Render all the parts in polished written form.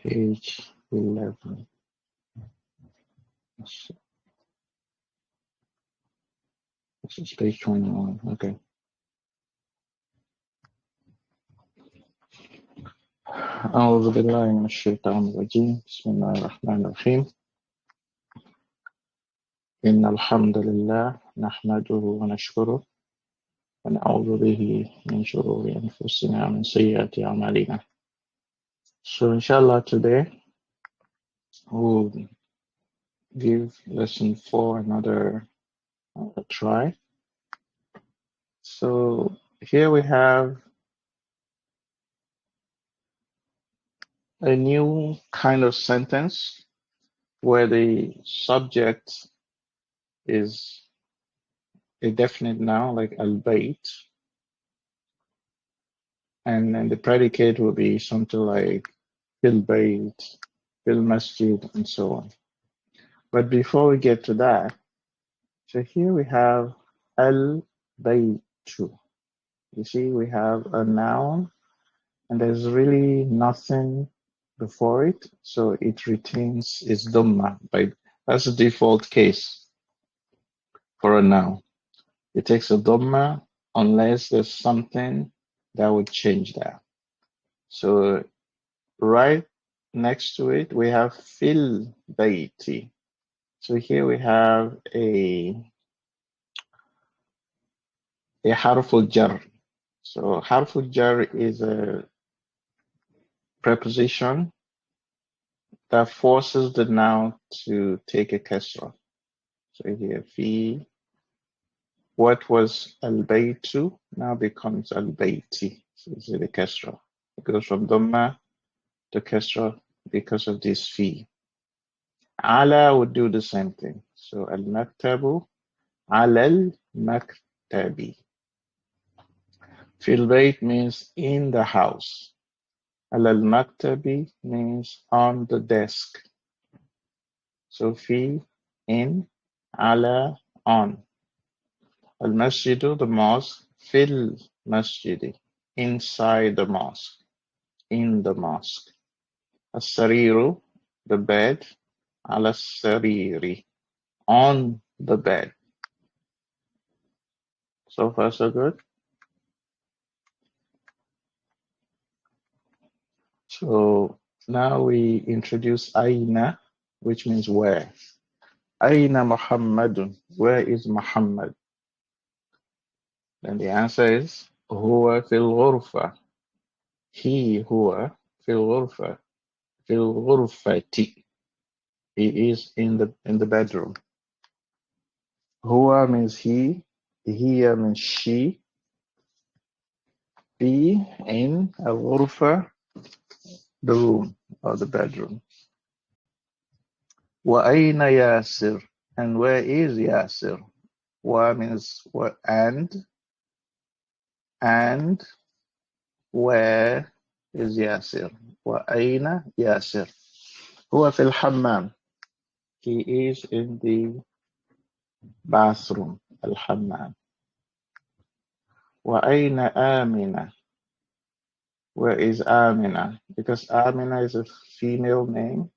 Page 11. This is page 21. Okay. أعوذ بالله من الشيطان الرجيم. بسم الله الرحمن الرحيم. إن الحمد لله نحمده ونشكره ونعوذ به من شرور أنفسنا ومن سيئات أعمالنا. So inshallah today we'll give lesson 4 another try. So here we have a new kind of sentence where the subject is a definite noun like al-bayt, and then the predicate will be something like fil bayt, fil masjid, and so on. But before we get to that, so here we have al-baytu. You see, we have a noun and there's really nothing before it, so it retains its dhamma. That's the default case for a noun. It takes a dhamma unless there's something that would change that. So right next to it, we have fil bayti. So here we have a harful jar. So harful jar is a preposition that forces the noun to take a kasra. So here, fi, what was al-baytu now becomes al-bayti. So this is the kasra. It goes from dhamma to kasra because of this fi. Ala would do the same thing. So al-maktabu, ala al-maktabi. Fil bayt means in the house. Ala al-maktabi means on the desk. So fi, in, ala, on. Al-masjidu, the mosque, fil masjidi, inside the mosque, in the mosque. As-sariru, the bed, ala sariri, on the bed. So far so good. So now we introduce aina, which means where. Aina Muhammadun, where is Muhammad? Then the answer is huwa fil ghurfa. He, huwa, fil ghurfa, fil ghurfati. He is in the bedroom. Huwa means he, hiya means she. Be in al ghurfa, the room or the bedroom. Wa aina Yasir, and where is Yasir? Wa means what, and where is Yasir? Wa aina Yasir? Huwa fil hammam. He is in the bathroom, al-hammam. Wa aina Amina? Where is Amina? Because Amina is a female name.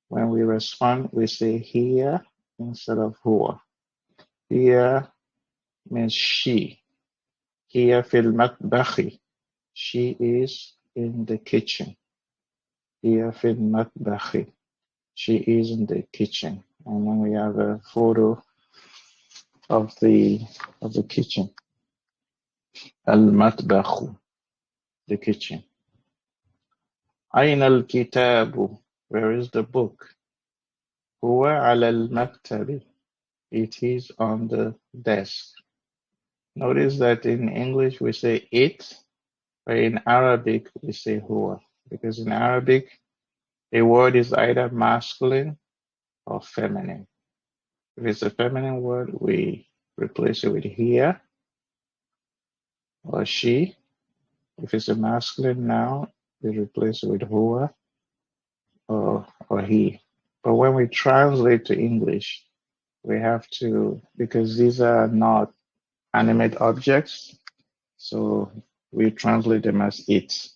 When we respond, we say here instead of huwa. Here means she. Here fil matbakhi. She is in the kitchen. Here fil matbakhi. She is in the kitchen. And then we have a photo of the kitchen. Al-matbakhu, the kitchen. Aina al-kitabu? Where is the book? Huwa ala al-maktabi. It is on the desk. Notice that in English we say it, but in Arabic we say huwa. Because in Arabic, a word is either masculine or feminine. If it's a feminine word, we replace it with hiya or she. If it's a masculine noun, we replace it with huwa or he. But when we translate to English, we have to, because these are not animate objects, so we translate them as it.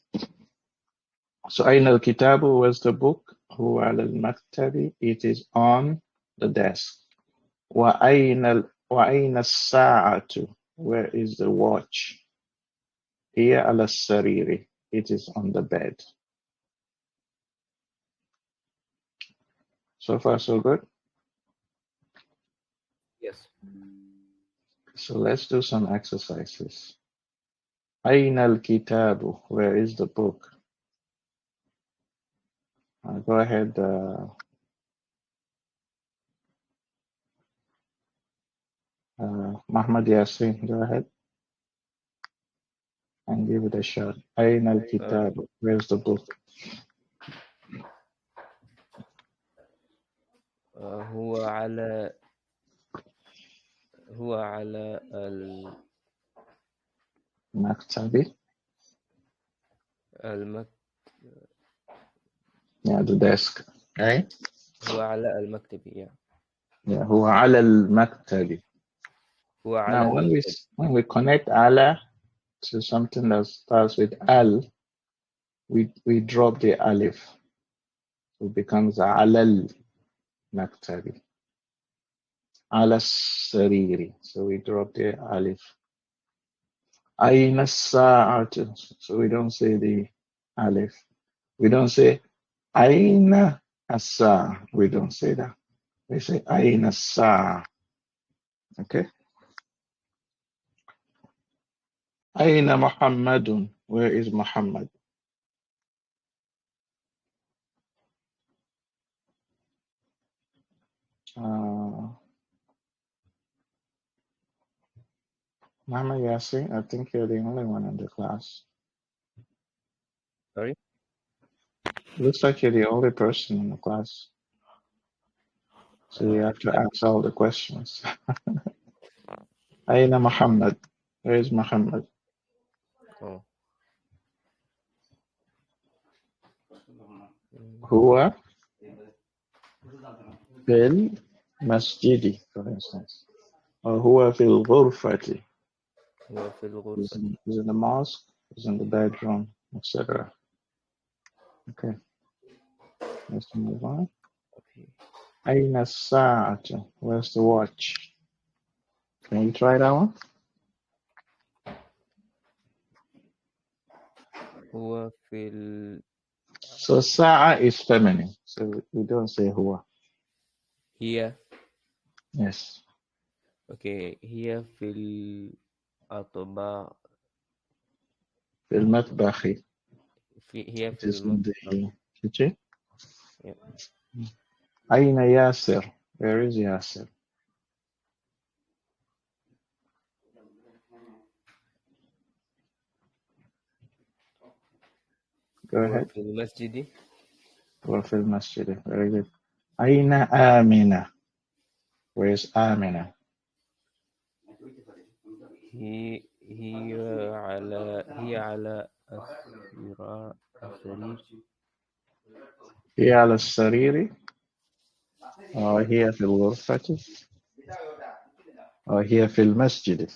So أين الكتاب? Where's the book? هو على المكتب. It is on the desk. وأين الساعة? Where is the watch? هي على السرير. It is on the bed. So far, so good? Yes. So let's do some exercises. أين الكتاب? Where is the book? Go ahead. Muhammad Yassin, go ahead and give it a shot. أين الكتاب? Where's the book? هو على المكتب. Yeah, the desk. Okay. هو على المكتب. Yeah, هو على المكتب. هو على Now, المكتب. when we connect على to something that starts with al, we drop the alif. So it becomes على المكتب. على السرير. So we drop the alif. أين الساعة? So we don't say the alif. We don't say أين الساعة. We don't say that. We say أين الساعة. Okay. أين محمد? Where is Muhammad? Muhammad Yassin, I think you're the only one in the class. Sorry? Looks like you're the only person in the class. So you have to answer all the questions. أين Muhammad? Where is Muhammad? Oh. هو في المسجد, for instance. Or هو في الغرفة. هو في الغرفة. He's in the mosque, he's in the bedroom, etc. Okay. Let's move on. Okay. أين الساعة? Where's the watch? Can you try that one? هو في So sa'a is feminine, so we don't say huwa. هي. Yes. Okay. هي في الأطباق. في المطبخ. هي It في is in the المطبخ. kitchen. Yeah. أين ياسر? Where is Yasir? Go هو ahead. في المسجد. هو في المسجد. Very good. أين آمنة? Where is Amina? هي على السرير. هي على السرير. أو هي في الغرفة. أو هي في المسجد.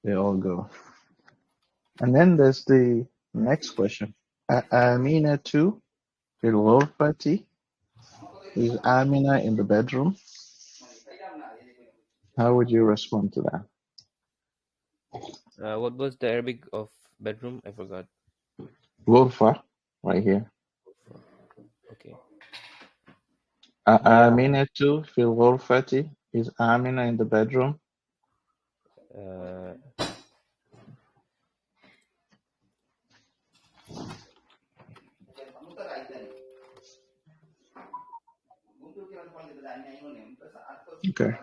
They all go. And then there's the next question. Amina too. في الغرفة. Is Amina in the bedroom? How would you respond to that? What was the Arabic of bedroom? I forgot. غرفة, right here. Okay. Amina too. في الغرفة. Is Amina in the bedroom? Okay.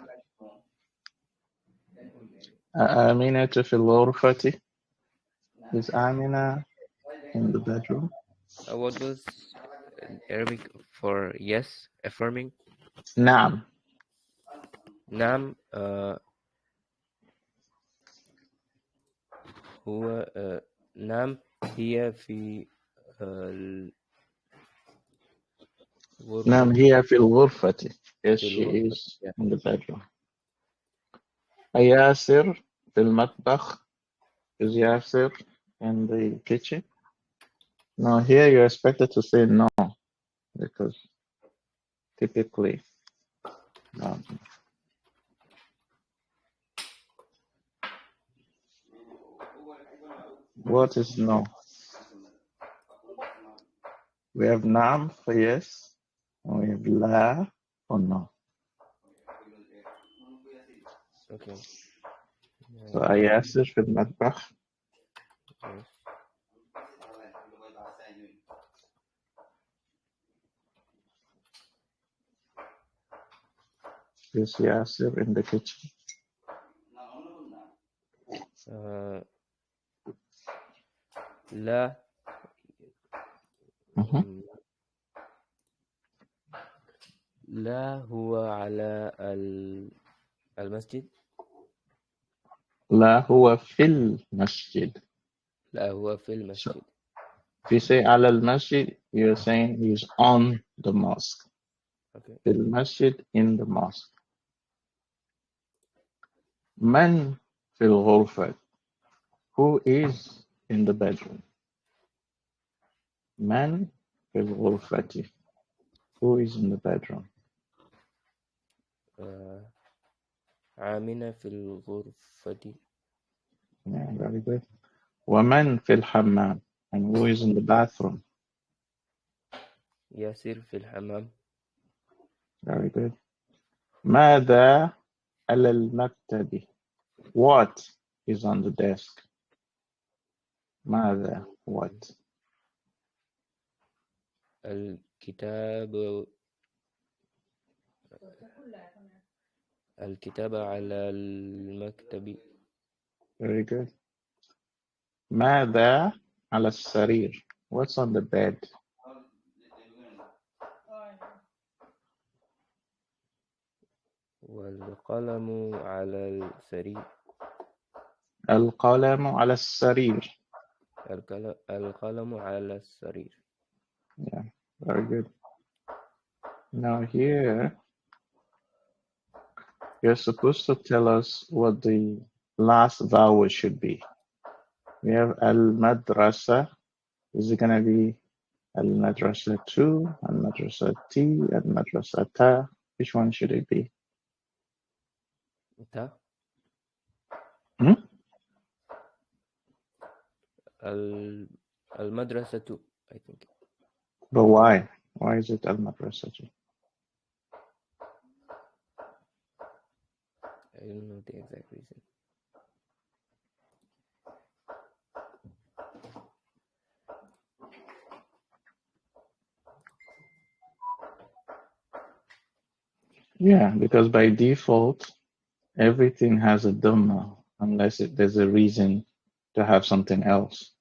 Amina too في الغرفة. Is Amina in the bedroom? What was Arabic for yes, affirming? نعم. نعم. هو نعم هي في الغرفة. نعم هي في الغرفة. Yes, في she الغرفة. is in the bedroom. ياسر في المطبخ. Is Yasir in the kitchen? Now here you're expected to say no, because typically, what is no? We have nam for yes, and we have la for no. Okay. So ياسر في المطبخ. Yes. Is Yasir in the kitchen? لا Mhm. لا هو على المسجد. لا هو في المسجد. لا هو في So المسجد. if you say على المسجid, you're saying he's on the mosque. Okay. في المسجد, in the mosque. من في الغرفة? Who is in the bedroom? من في الغرفة? Who is in the bedroom? عامنة في الغرفة. Yeah, very good. ومن في الحمام? And who is in the bathroom? ياسر في الحمام. Very good. ماذا على المكتب? What is on the desk? ماذا? What? الكتاب على المكتب. Very good. ماذا على السرير? What's on the bed? والقلم على السرير. القلم على السرير. القلم على السرير. Yeah, very good. Now here, you're supposed to tell us what the last vowel should be. We have al-madrasa. Is it going to be al-madrasa 2, al-madrasa T, al-madrasa ta? Which one should it be? تا. المدرسة I think. But why? Why is it al-madrasa 2? I don't know the exact reason. Yeah, because by default, everything has a dhamma unless there's a reason to have something else.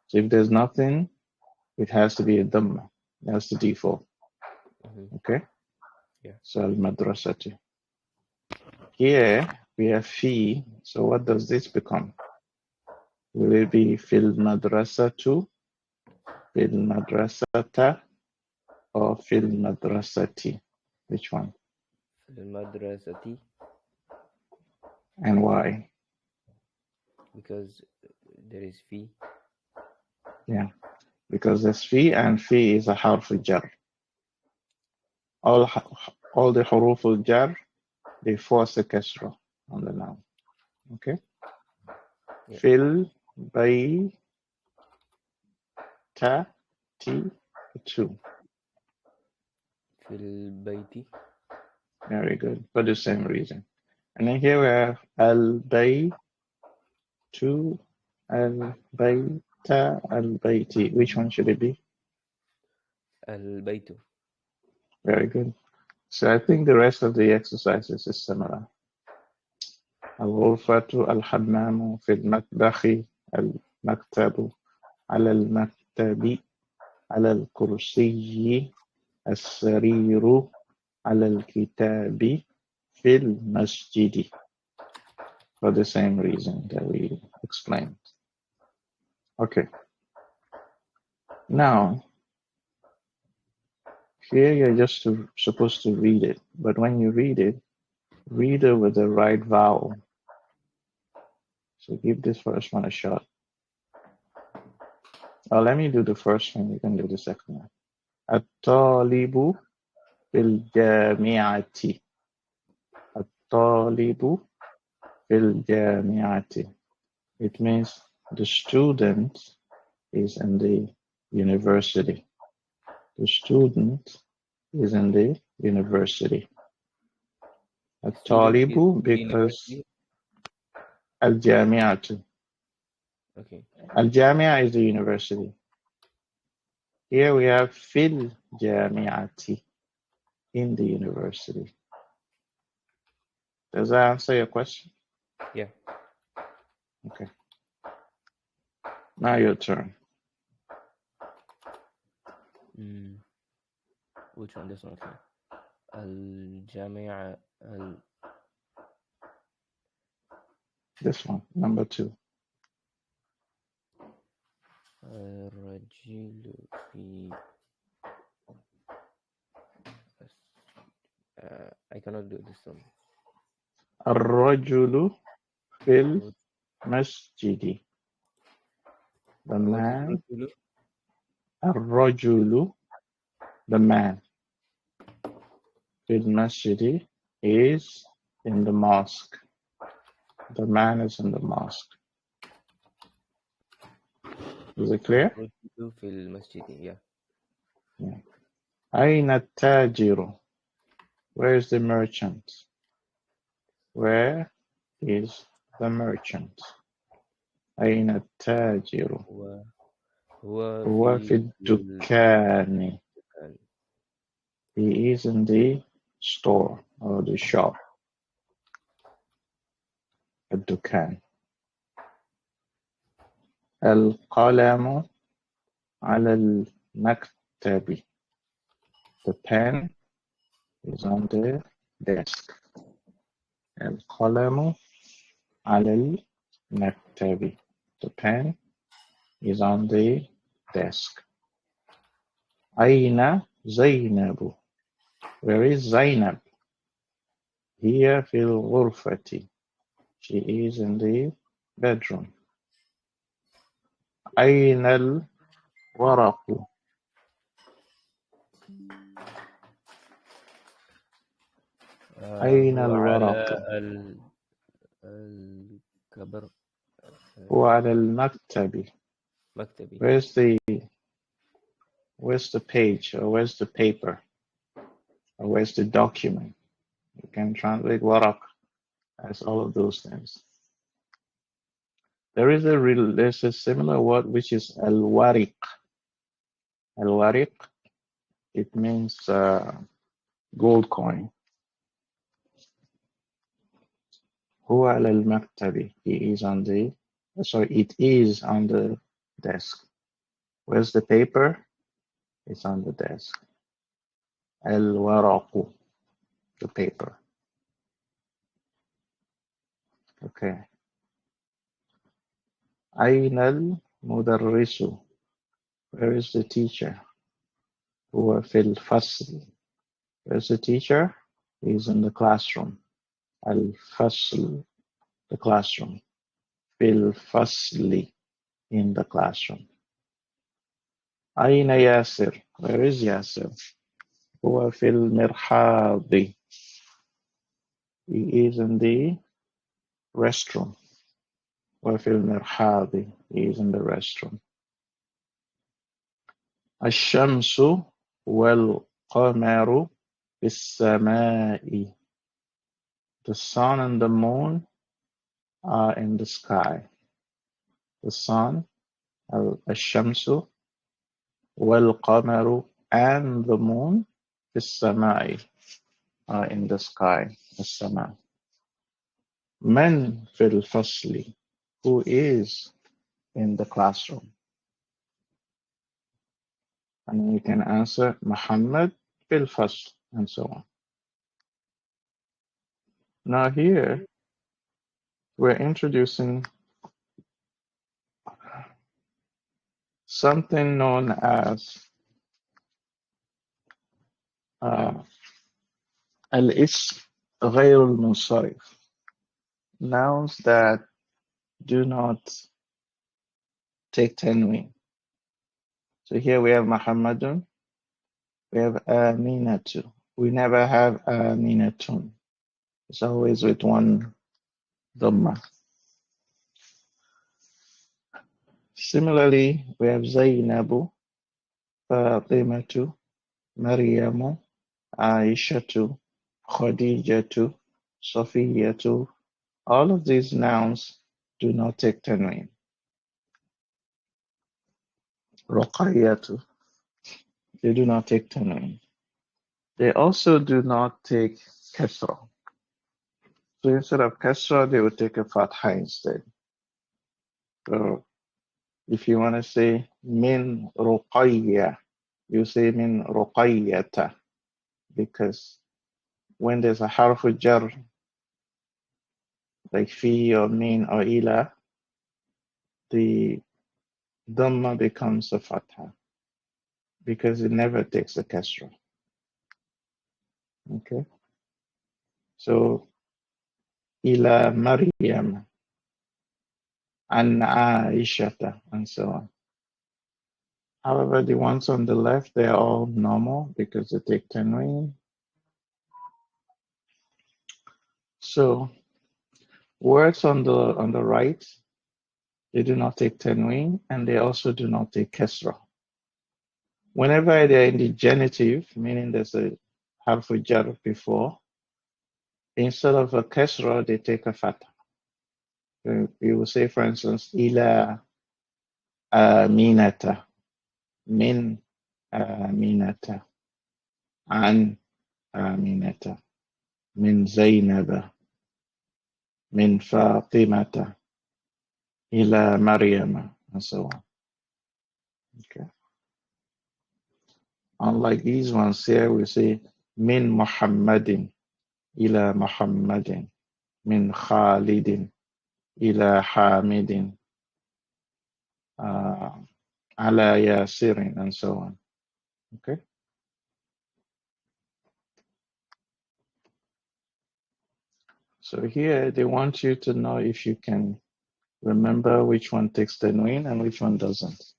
So if there's nothing, it has to be a dhamma. That's the default. Okay? Yeah. So al-madrasati. Here we have fi. So what does this become? Will it be fil madrasatu, fil madrasata, or fil madrasati? Which one? في المدرسة. And why? Because there is fee. Yeah, because there's fi, and fi is a harf jar. All the huruf al-jar, they force a kasra on the noun. Okay? Yeah. Fil, bay, ta, ti, 2. في البيت. Very good. For the same reason. And then here we have al-bay, 2, al-bayta, al-bayti. Which one should it be? البيت. Very good. So I think the rest of the exercises is similar. الغرفة الحمام في المطبخ المكتب على المكتب على الكرسي السرير على الكتاب في المسجد. For the same reason that we explained. Okay. Now, here you're just supposed to read it, but when you read it with the right vowel. So give this first one a shot. Oh, let me do the first one. You can do the second one. الطالب في الجامعة. الطالب في الجامعة. It means the student is in the university. The student is in the university. Student is الطالب in the because university. الجامعة. Okay. الجامعة is the university. Here we have في الجامعة, in the university. Does that answer your question? Yeah. Okay. Now your turn. Which one? This one. Okay. الجامعة This one, number 2. الرجل في I cannot do this one. الرجل في المسجد. The What is man. رجل? الرجل, the man. في المسجد is in the mosque. The man is in the mosque. Is it clear? الرجل في المسجد. Yeah. أين التاجر? Where is the merchant? Where is the merchant? أين التاجر? هو في الدكان. He is in the store or the shop. الدكان. القلم على المكتب. The pen is on the desk. القلم على المكتب. The pen is on the desk. أين زينب? Where is Zainab? هي في الغرفة. She is in the bedroom. أين الورق? أين هو الورق؟ على الكبر. هو على المكتب. مكتبي. Where's the page, or where's the paper, or where's the document? You can translate warak as all of those things. There's a similar word which is al-wariq. Al-wariq, it means gold coin. هو على المكتب. He is on the, sorry, it is on the desk. Where's the paper? It's on the desk. Al-waraqu, the paper. Okay. أين المدرس? Where is the teacher? هو في الفصل. Where's the teacher? He's in the classroom. الفصل, the classroom. في الفصل, in the classroom. أين ياسر? Where is ياسر? هو في المرحاض. He is in the restroom. هو في المرحاض. He is in the restroom. الشمس والقمر في السماء. The sun and the moon are in the sky. The sun, الشمس والقمر, and the moon في السماء are in the sky. السماء. من في الفصل? Who is in the classroom? And you can answer Muhammad في الفصل, and so on. Now here we're introducing something known as al-ism غير المنصرف. Nouns that do not take tanween. So here we have Muhammadun, we have Aminatu. We never have Aminatun. It's always with one Dhamma. Similarly, we have Zainabu, Fatimatu, Maryamu, Aishatu, Khadijatu, Safiyatu. All of these nouns do not take tanween. Ruqayyatu, they do not take tanween. They also do not take kasra. So instead of kasra, they would take a fatha instead. So if you want to say min ruqayya, you say min ruqayyata, because when there's a harf jar, like fi or min or ila, the dhamma becomes a fatha because it never takes a kasra. Okay, so ila Maryam, an Aishata, and so on. However, the ones on the left, they are all normal because they take tanween. So words on the right, they do not take tanween, and they also do not take kasra. Whenever they're in the genitive, meaning there's a harf jar before, instead of a kasra, they take a fatha. You will say, for instance, ila aminata, min aminata, an aminata, min zainaba, min fatimata, ila maryama, and so on. Okay. Unlike these ones here, we say min Muhammadin, ila Muhammadin, min Khalidin, ila Hamidin, ala Yasirin, and so on. Okay. So here they want you to know if you can remember which one takes tanween and which one doesn't.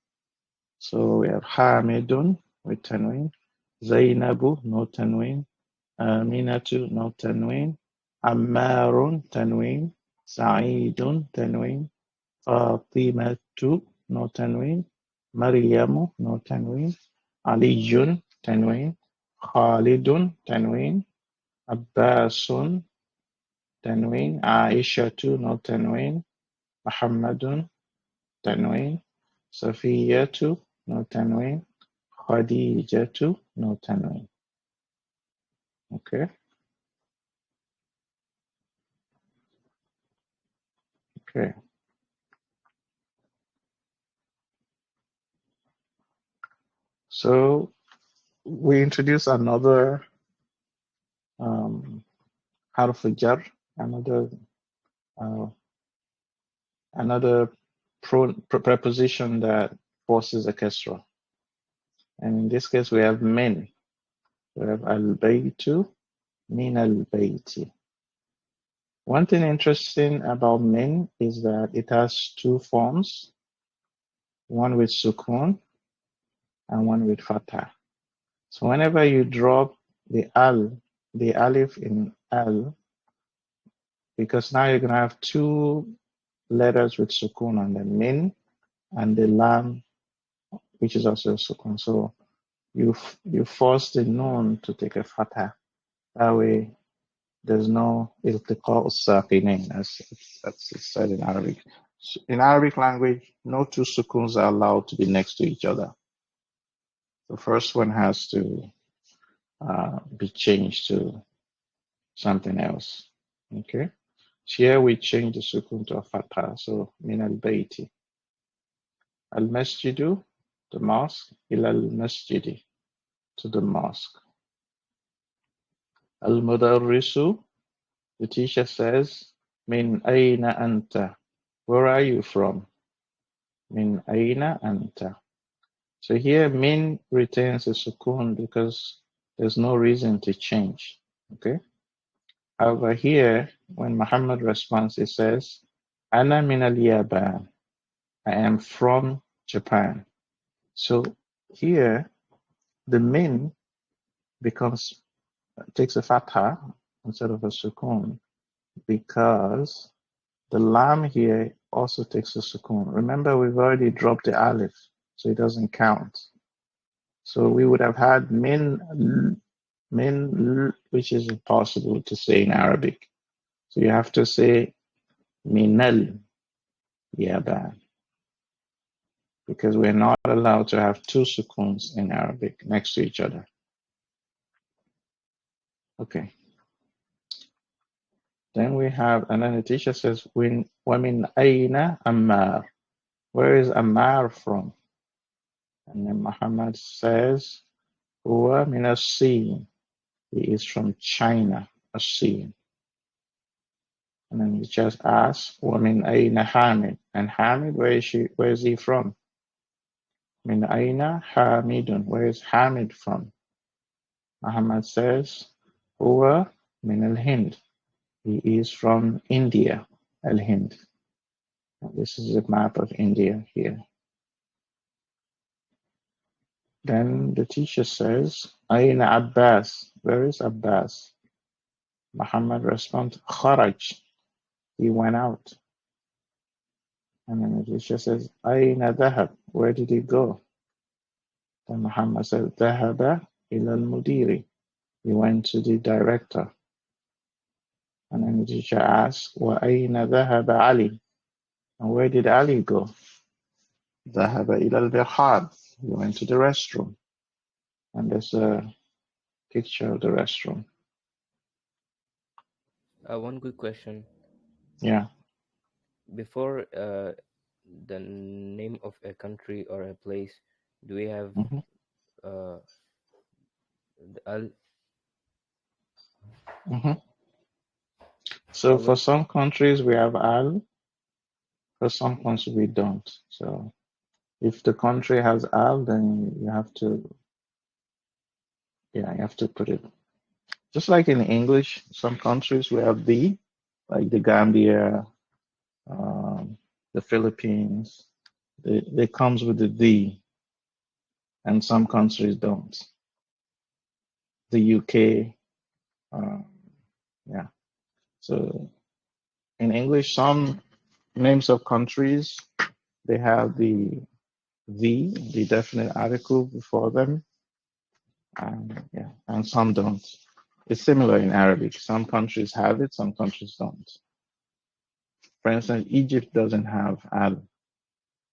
So we have Hamidun with tanween, Zainabu, no tanween, Aminatu, no tanween, Ammarun, tanween, Sa'idun, tanween, Fatimatu, no tanween, Maryamu, no tanween, Aliyun, tanween, Khalidun, tanween, Abbasun, tanween, Aishatu, no tanween, Muhammadun, tanween, Safiyatu, no tanween, Khadijatu, no tanween. Okay. Okay. So we introduce another harf jar, another preposition that forces a kasra. And in this case, we have min. We have al-baytu, min al-bayti. One thing interesting about min is that it has two forms, one with sukun and one with fatha. So whenever you drop the alif in al, because now you're going to have two letters with sukun on them, min and the lam, which is also sukun. So you force the noon to take a fatha. That way, there's no iltiqa as-saqinain, as it's said in Arabic. In Arabic language, no two sukuns are allowed to be next to each other. The first one has to be changed to something else. Okay. So here we change the sukun to a fatha. So min al-bayti. Al-masjidu, the mosque, ila al-masjidi, to the mosque. Al-mudarrisu, the teacher says, min ayna anta, where are you from? Min ayna anta. So here min retains a sukun because there's no reason to change. Okay. However, here when Muhammad responds, he says, Ana min al-Yaban, I am from Japan. So Here, the min takes a fatha instead of a sukun because the lam here also takes a sukun. Remember, we've already dropped the alif, so it doesn't count. So we would have had min, which is impossible to say in Arabic. So you have to say minal yaban, because we're not allowed to have two sukuns in Arabic next to each other. Okay. Then we have, and then the teacher says, وَمِنْ أَيْنَ Ammar? Where is Ammar from? And then Muhammad says, هُوَ مِنَ الصِّينِ. He is from China, As-Sin. And then he just asks, وَمِنْ أَيْنَ Hamid? And Hamid, where is he from? مِنْ أَيْنَ Hamidun? Where is Hamid from? Muhammad says, هُوَ مِنَ الْهِنْد. He is from India, Al-Hind. This is a map of India here. Then the teacher says, Aina Abbas? Where is Abbas? Muhammad responds, Kharaj. He went out. And then the teacher says, Aina Dhahab? Where did he go? Then Muhammad says, Dhahaba ila al-mudiri. He went to the director. And then the teacher asks, Wa Aina Dhahaba Ali? And where did Ali go? Dhahaba ila al-bihar. He went to the restroom. And there's a picture of the restroom. One quick question. Yeah. Before the name of a country or a place, do we have the al? So for Always? some countries we have al, for some countries we don't. So if the country has al, then you have to put it. Just like in English, some countries we have the, like the Gambia, the Philippines. It comes with the, and some countries don't. The UK, yeah. So in English, some names of countries, they have the definite article before them, and some don't. It's similar in Arabic. Some countries have it, some countries don't. For instance, Egypt doesn't have al.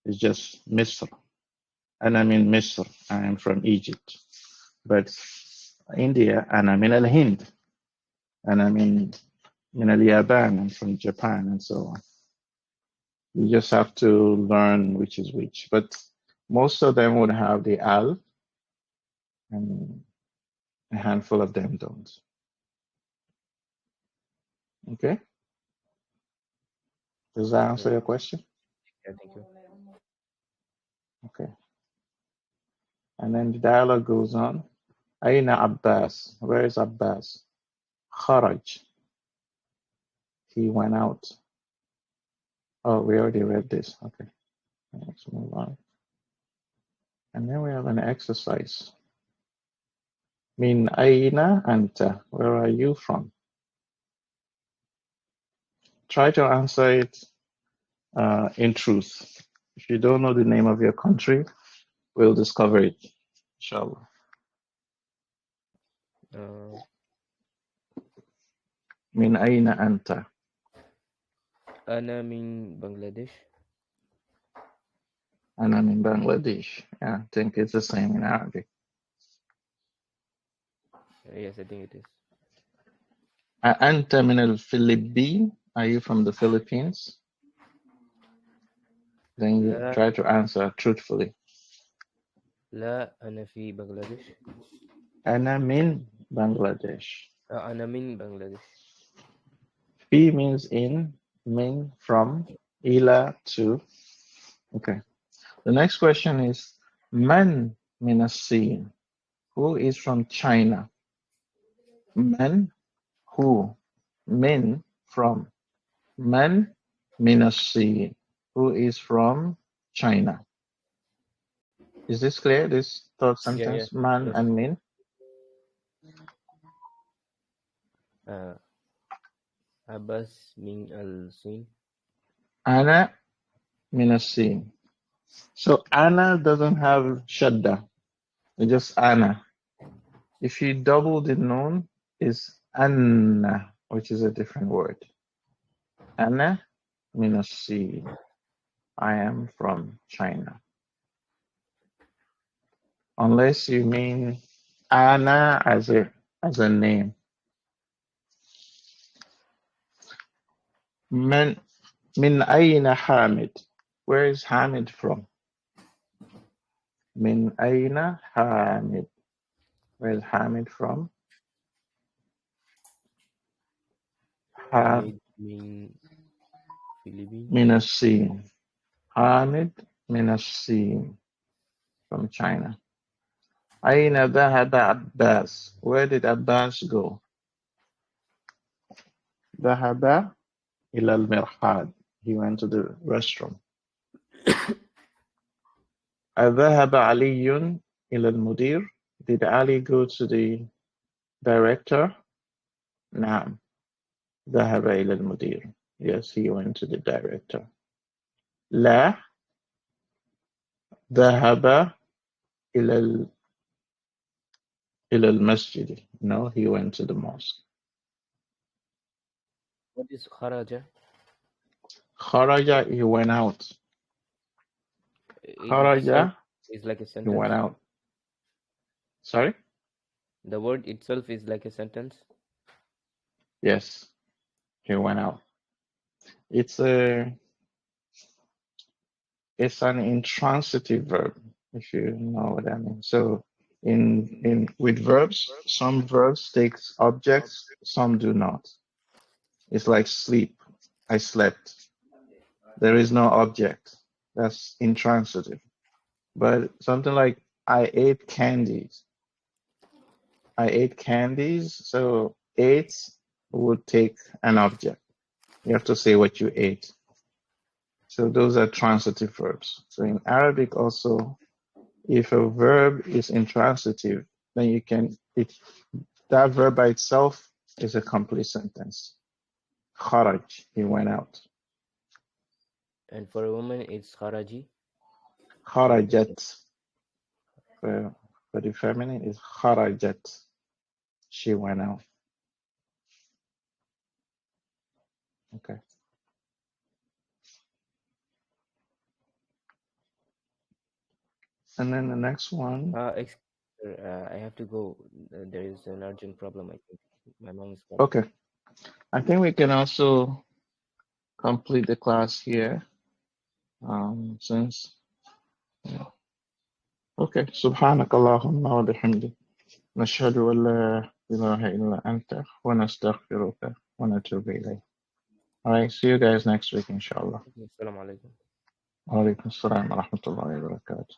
It's just Misr. And I'm in Misr. I am from Egypt. But India, and I'm in al-Hind. And I'm in al-Yaban. I'm from Japan, and so on. You just have to learn which is which. But most of them would have the al, and a handful of them don't. Okay? Does that answer your question? Yeah, thank you. Okay. And then the dialogue goes on. Aina Abbas? Where is Abbas? Kharaj. He went out. Oh, we already read this. Okay. Let's move on. And then we have an exercise. Min Aina Anta? Where are you from? Try to answer it in truth. If you don't know the name of your country, we'll discover it, inshallah. Min Aina Anta? Ana min Bangladesh. And I'm in Bangladesh. Yeah, I think it's the same in Arabic. Yes, I think it is. Anta min al-Philippines? Are you from the Philippines? Then you لا try to answer truthfully. لا أنا في بنغلاديش. Ana min Bangladesh. أنا من بنغلاديش. Fi means in, min from, ila to. Okay. The next question is Man min as-Sin? Who is from China? Man, who? Min, from. Man min as-Sin? Who is from China? Is this clear? This third Yeah, sentence, man yes. and min. Abbas min al-Sin. Ana min as-sin. So ana doesn't have shadda. It's just ana. If you double the noun, it's anna, which is a different word. Ana min as-sin. I am from China. Unless you mean Anna as a name. Min min ayna Hamid. Where is Hamid from? Min ayna Hamid. Where is Hamid from? Hamid min Philippines. Min as-Sin. Hamid min as-Sin, from China. Ayna dhahaba Abbas. Where did Abbas go? Dhahaba ila al-mirhad. He went to the restroom. أذهب علي إلى المدير. Did Ali go to the director? نعم. ذهب إلى المدير. Yes, he went to the director. لا. ذهب إلى المسجد. No, he went to the mosque. What is kharaja? خرج, he went out. It itself خرج, is like a he went sentence. out. Sorry? The word itself is like a sentence. Yes, he went out. It's an intransitive verb, if you know what I mean. So in with verbs, some verbs take objects, some do not. It's like sleep. I slept. There is no object. That's intransitive. But something like I ate candies. I ate candies. So ate would take an object. You have to say what you ate. So those are transitive verbs. So in Arabic also, if a verb is intransitive, then you can that verb by itself is a complete sentence. Kharaj, he went out. And for a woman, it's kharaji. Kharajat, for the feminine is kharajat, she went out. Okay. And then the next one. I have to go. There is an urgent problem, I think. My mom is calling. Okay. I think we can also complete the class here. Since yeah. Okay. سبحانك اللهم وبحمدك نشهد أن لا إله إلا أنت ونستغفرك ونتوب إليك. All right. See you guys next week, inshallah. Assalamu alaikum. وعليكم السلام ورحمة الله وبركاته.